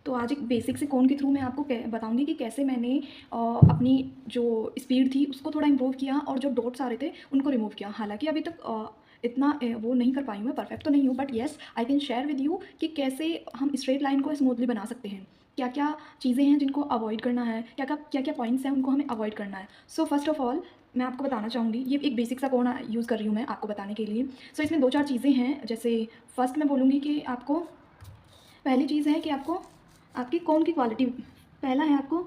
तो आज एक बेसिक से कोन के थ्रू मैं आपको बताऊंगी कि कैसे मैंने अपनी जो स्पीड थी उसको थोड़ा इम्प्रूव किया और जो डॉट्स आ रहे थे उनको रिमूव किया। हालांकि अभी तक इतना वो नहीं कर पाई हूँ, मैं परफेक्ट तो नहीं हूँ, but yes I can share with you कि कैसे हम स्ट्रेट लाइन को स्मूथली बना सकते हैं, क्या क्या चीज़ें हैं जिनको अवॉइड करना है, क्या क्या पॉइंट्स हैं उनको हमें अवॉइड करना है। सो फर्स्ट ऑफ ऑल मैं आपको बताना चाहूँगी, ये एक बेसिक सा कोण यूज़ कर रही हूँ मैं आपको बताने के लिए। सो इसमें दो चार चीज़ें हैं। जैसे फर्स्ट मैं बोलूँगी कि आपको पहली चीज़ है कि आपको आपकी कोन की क्वालिटी, पहला है आपको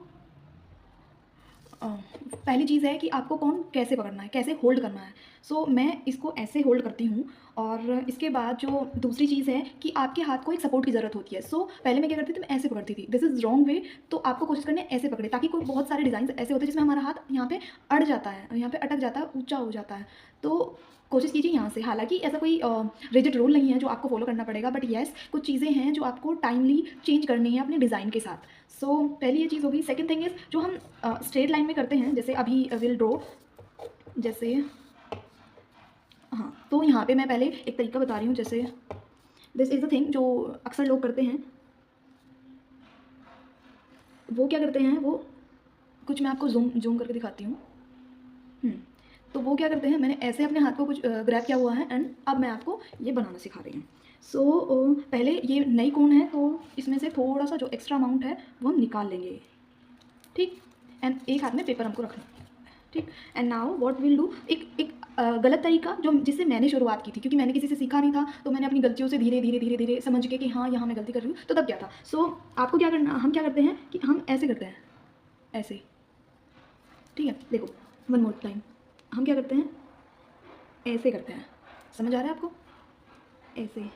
पहली चीज़ है कि आपको कोन कैसे पकड़ना है, कैसे होल्ड करना है। सो मैं इसको ऐसे होल्ड करती हूँ। और इसके बाद जो दूसरी चीज़ है कि आपके हाथ को एक सपोर्ट की ज़रूरत होती है। सो पहले मैं क्या करती थी, मैं ऐसे पकड़ती थी, दिस इज़ रॉन्ग वे। तो आपको कोशिश करनी है ऐसे पकड़े, ताकि कोई बहुत सारे डिज़ाइन ऐसे होते हैं जिसमें हमारा हाथ यहाँ पे अड़ जाता है, यहाँ पे अटक जाता है, ऊंचा हो जाता है। तो कोशिश कीजिए यहाँ से। हालांकि ऐसा कोई रिजिड रूल नहीं है जो आपको फॉलो करना पड़ेगा, बट येस कुछ चीज़ें हैं जो आपको टाइमली चेंज करनी है अपने डिज़ाइन के साथ। सो पहली ये चीज़ होगी। सेकंड थिंग इज़ जो हम स्ट्रेट लाइन में करते हैं, जैसे अभी विल ड्रॉ, जैसे हाँ, तो यहाँ पे मैं पहले एक तरीका बता रही हूँ। जैसे दिस इज़ द थिंग जो अक्सर लोग करते हैं, वो क्या करते हैं, वो कुछ मैं आपको जूम जूम करके दिखाती हूँ। तो वो क्या करते हैं, मैंने ऐसे अपने हाथ को कुछ ग्रैब किया हुआ है एंड अब मैं आपको ये बनाना सिखा रही हूँ। सो पहले ये नई कोन है तो इसमें से थोड़ा सा जो एक्स्ट्रा अमाउंट है वो हम निकाल लेंगे, ठीक। एंड एक हाथ में पेपर हमको रखना है, ठीक। And now what will do, एक एक गलत तरीका जो जिससे मैंने शुरुआत की थी, क्योंकि मैंने किसी से सीखा नहीं था, तो मैंने अपनी गलतियों से धीरे धीरे धीरे धीरे समझ के कि हाँ यहाँ मैं गलती कर रही हूँ, तो तब क्या था। सो आपको क्या करना, हम क्या करते हैं कि हम ऐसे करते हैं, ऐसे, ठीक है। देखो वन मोर टाइम, हम क्या करते हैं, ऐसे करते हैं। समझ आ रहा है आपको, ऐसे।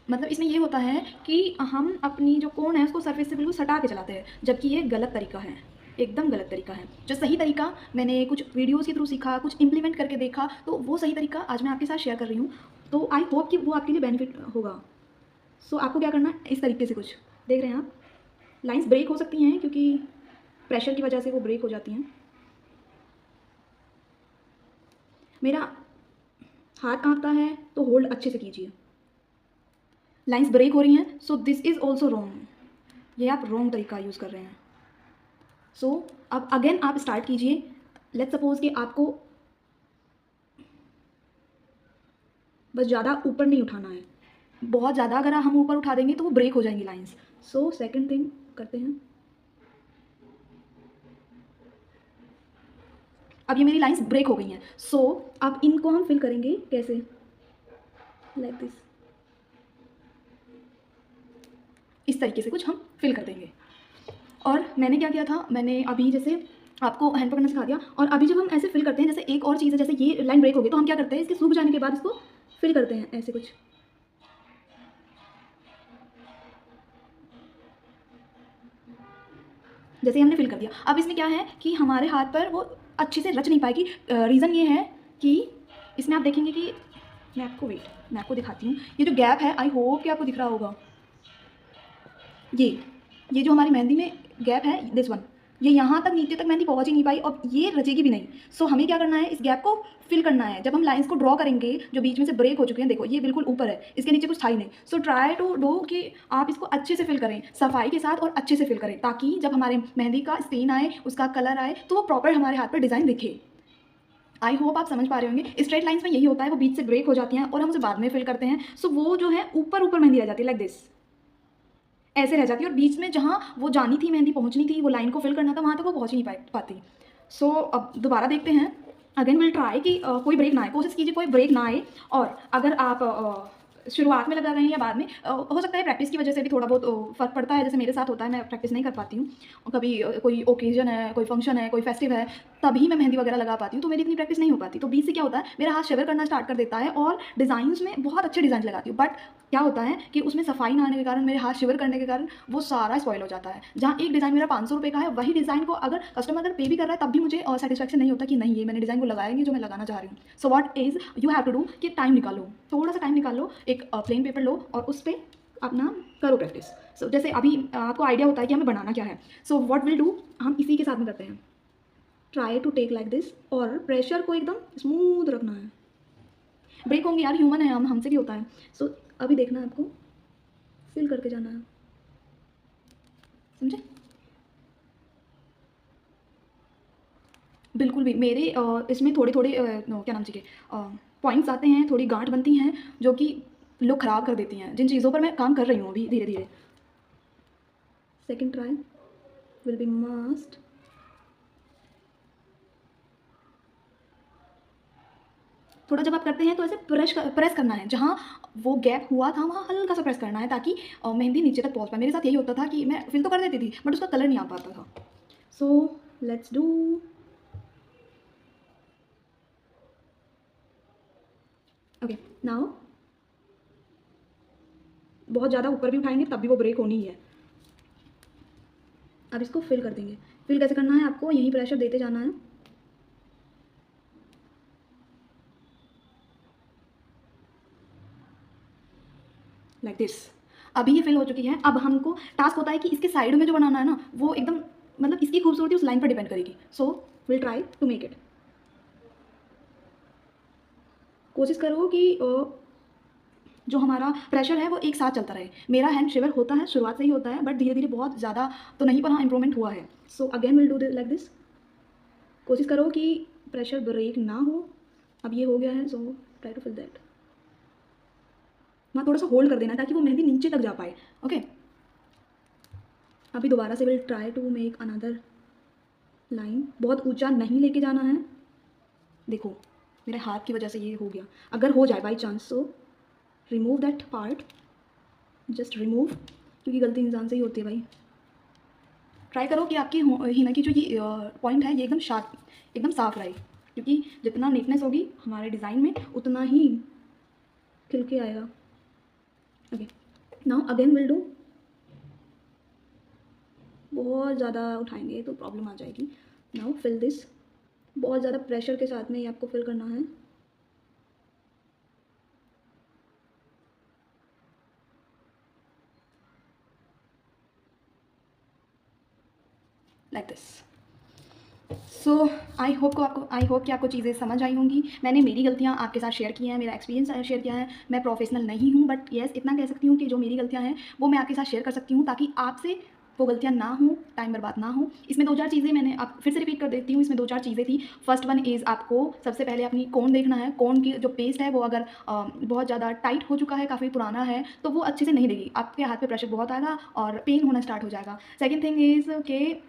मतलब इसमें ये होता है कि हम अपनी जो कोण है उसको सरफेस से बिल्कुल सटा के चलाते हैं, जबकि ये गलत तरीका है, एकदम गलत तरीका है। जो सही तरीका मैंने कुछ वीडियोज़ के थ्रू सीखा, कुछ इम्प्लीमेंट करके देखा, तो वो सही तरीका आज मैं आपके साथ शेयर कर रही हूँ। तो आई होप कि वो आपके लिए बेनिफिट होगा। सो आपको क्या करना है, इस तरीके से कुछ देख रहे हैं आप, लाइंस ब्रेक हो सकती हैं क्योंकि प्रेशर की वजह से वो ब्रेक हो जाती हैं। मेरा हाथ कांपता है तो होल्ड अच्छे से कीजिए। लाइंस ब्रेक हो रही हैं, so this is also wrong, ये आप रॉन्ग तरीका यूज़ कर रहे हैं। सो अब अगेन आप स्टार्ट कीजिए। लेट्स सपोज कि आपको बस ज़्यादा ऊपर नहीं उठाना है, बहुत ज़्यादा अगर हम ऊपर उठा देंगे तो वो ब्रेक हो जाएंगी लाइंस। सो सेकंड थिंग करते हैं, अब ये मेरी लाइंस ब्रेक हो गई हैं। सो अब इनको हम फिल करेंगे कैसे, लाइक दिस, इस तरीके से कुछ हम फिल कर देंगे। और मैंने क्या किया था, मैंने अभी जैसे आपको हैंड पकड़ना सिखा दिया, और अभी जब हम ऐसे फिल करते हैं, जैसे एक और चीज़ है, जैसे ये लाइन ब्रेक हो गई तो हम क्या करते हैं, इसके सूख जाने के बाद इसको फिल करते हैं ऐसे कुछ, जैसे हमने फिल कर दिया। अब इसमें क्या है कि हमारे हाथ पर वो अच्छे से रच नहीं पाएगी। रीज़न ये है कि इसमें आप देखेंगे कि मैं आपको दिखाती हूँ, ये जो गैप है, आई होप कि आपको दिख रहा होगा, ये जो हमारी मेहंदी में गैप है, दिस वन, ये यहाँ तक नीचे तक मेहंदी पहुँच ही नहीं पाई और ये रचेगी भी नहीं। सो हमें क्या करना है, इस गैप को फिल करना है। जब हम लाइंस को ड्रॉ करेंगे जो बीच में से ब्रेक हो चुके हैं, देखो ये बिल्कुल ऊपर है, इसके नीचे कुछ था ही नहीं। सो ट्राई टू डू कि आप इसको अच्छे से फिल करें, सफाई के साथ और अच्छे से फिल करें, ताकि जब हमारे मेहंदी का स्टेन आए, उसका कलर आए, तो वो प्रॉपर हमारे हाथ पर डिज़ाइन दिखे। आई होप आप समझ पा रहे होंगे। स्ट्रेट लाइंस में यही होता है, वो बीच से ब्रेक हो जाती हैं और हम उसे बाद में फिल करते हैं। सो वो जो है ऊपर ऊपर मेहंदी रह जाती है, लाइक दिस, ऐसे रह जाती है, और बीच में जहाँ वो जानी थी, मेहंदी पहुँचनी थी, वो लाइन को फिल करना था, वहाँ तक वो पहुँच ही नहीं पाती। सो अब दोबारा देखते हैं, अगेन विल ट्राई कि कोई ब्रेक ना आए, कोशिश कीजिए कोई ब्रेक ना आए। और अगर आप शुरुआत में लगा रहे हैं या बाद में, हो सकता है प्रैक्टिस की वजह से भी थोड़ा बहुत फ़र्क पड़ता है। जैसे मेरे साथ होता है, मैं प्रैक्टिस नहीं कर पाती हूँ, और कभी कोई ओकेजन है, कोई फंक्शन है, कोई फेस्टिव है, तभी मैं मेहंदी वगैरह लगा पाती हूँ, तो मेरी इतनी प्रैक्टिस नहीं हो पाती। तो बीच से क्या होता है, मेरा हाथ शिवर करना स्टार्ट कर देता है और डिज़ाइंस में बहुत अच्छे डिज़ाइन लगाती हूँ, बट क्या होता है कि उसमें सफाई ना आने के कारण, मेरे हाथ शिवर करने के कारण वो सारा स्पॉइल हो जाता है। जहाँ एक डिज़ाइन मेरा 500 रुपये का है, वही डिज़ाइन को अगर कस्टमर अगर पे भी कर रहा है, तब भी मुझे सेटिस्फैक्शन नहीं होता कि नहीं, ये मैंने डिज़ाइन को लगाया नहीं जो मैं लगाना चाह रही हूँ। So what is you have to do कि टाइम निकालो, थोड़ा सा टाइम निकाल लो, एक प्लेन पेपर लो और उस पर अपना करो प्रैक्टिस। सो जैसे अभी आपको आइडिया होता है कि हमें बनाना क्या है। सो व्हाट विल डू, हम इसी के साथ में करते हैं, try to take like this, और प्रेशर को एकदम स्मूथ रखना है। ब्रेक होंगे यार, ह्यूमन है हम, हमसे भी होता है। सो अभी देखना है आपको, फिल फिल करके जाना है, समझे? बिल्कुल भी मेरे इसमें थोड़े थोड़े क्या नाम चाहिए पॉइंट्स आते हैं, थोड़ी गांठ बनती हैं जो कि लुक ख़राब कर देती हैं, जिन चीज़ों पर मैं काम कर रही हूँ अभी धीरे धीरे। Second try will be must. थोड़ा जब आप करते हैं तो ऐसे प्रेस करना है, जहाँ वो गैप हुआ था वहाँ हल्का सा प्रेस करना है, ताकि मेहंदी नीचे तक पहुँच पाए। मेरे साथ यही होता था कि मैं फिल तो कर देती थी बट उसका कलर नहीं आ पाता था। So let's do. Okay now बहुत ज़्यादा ऊपर भी उठाएंगे तब भी वो ब्रेक होनी ही है। अब इसको फिल कर देंगे। फिल कैसे करना है, आपको यहीं प्रेशर देते जाना है। Like this. अभी ये फिल हो चुकी है। अब हमको टास्क होता है कि इसके साइड में जो बनाना है ना, वो एकदम मतलब इसकी खूबसूरती उस लाइन पर डिपेंड करेगी। So will try to make it. कोशिश करो कि जो हमारा प्रेशर है वो एक साथ चलता रहे। मेरा हैंड शिवर होता है, शुरुआत से ही होता है, बट धीरे धीरे बहुत ज़्यादा तो नहीं, पर हाँ इंप्रूवमेंट हुआ है। So again will do like this. कोशिश करो कि प्रेशर ब्रेक ना हो। अब ये हो गया है, so try to fill that. वहाँ थोड़ा सा होल्ड कर देना ताकि वो मेहंदी नीचे तक जा पाए। ओके अभी दोबारा से will try to make another line. बहुत ऊंचा नहीं लेके जाना है। देखो मेरे हाथ की वजह से ये हो गया। अगर हो जाए by chance so remove that part, just remove, क्योंकि गलती इंसान से ही होती है भाई। ट्राई करो कि आपकी हिना की जो ये पॉइंट है ये एकदम शार्प, एकदम साफ रहे, क्योंकि जितना नीटनेस होगी हमारे डिज़ाइन में उतना ही खिल के आएगा। Okay now again will do. बहुत ज़्यादा उठाएंगे तो प्रॉब्लम आ जाएगी। Now fill this. बहुत ज़्यादा प्रेशर के साथ में ही आपको फिल करना है। Like this. So I hope कि आपको चीज़ें समझ आई होंगी। मैंने मेरी गलतियाँ आपके साथ शेयर की हैं, मेरा एक्सपीरियंस शेयर किया है। मैं प्रोफेशनल नहीं हूँ, बट येस इतना कह सकती हूँ कि जो मेरी गलतियाँ हैं वो मैं आपके साथ शेयर कर सकती हूँ, ताकि आपसे वो गलतियाँ ना हो, टाइम बर्बाद ना हो। इसमें 2-4 चीज़ें मैंने आप फिर से रिपीट कर देती हूँ। इसमें 2-4 चीज़ें थी। फर्स्ट वन इज़ आपको सबसे पहले अपनी कोन देखना है। कोन की जो पेस्ट है वो अगर बहुत ज़्यादा टाइट हो चुका है, काफ़ी पुराना है, तो वो अच्छे से नहीं देगी, आपके हाथ पे प्रेशर बहुत आएगा और पेन होना स्टार्ट हो जाएगा। सेकेंड थिंग इज़ कि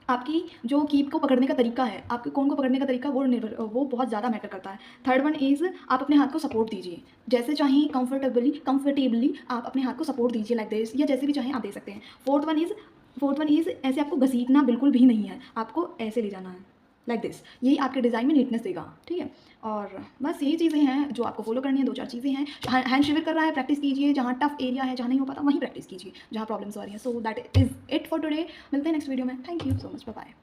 आपकी जो कीप को पकड़ने का तरीका है, आपके कोन को पकड़ने का तरीका वो बहुत ज़्यादा मैटर करता है। थर्ड वन इज़ आप अपने हाथ को सपोर्ट दीजिए, जैसे चाहें कंफर्टेबली आप अपने हाथ को सपोर्ट दीजिए लाइक दिस, या जैसे भी चाहें आप दे सकते हैं। फोर्थ वन इज़ ऐसे आपको घसीटना बिल्कुल भी नहीं है, आपको ऐसे ले जाना है लाइक दिस। यही आपके डिज़ाइन में नीटनेस देगा, ठीक है। और बस यही चीज़ें हैं जो आपको फॉलो करनी है। 2-4 चीज़ें हैं। हैंड शिवर कर रहा है, प्रैक्टिस कीजिए। जहाँ टफ एरिया है, जहाँ नहीं हो पाता वहीं प्रैक्टिस कीजिए, जहाँ प्रॉब्लम्स आ रही हैं। So that is it for today. मिलते हैं नेक्स्ट वीडियो में। Thank you so much, bye bye.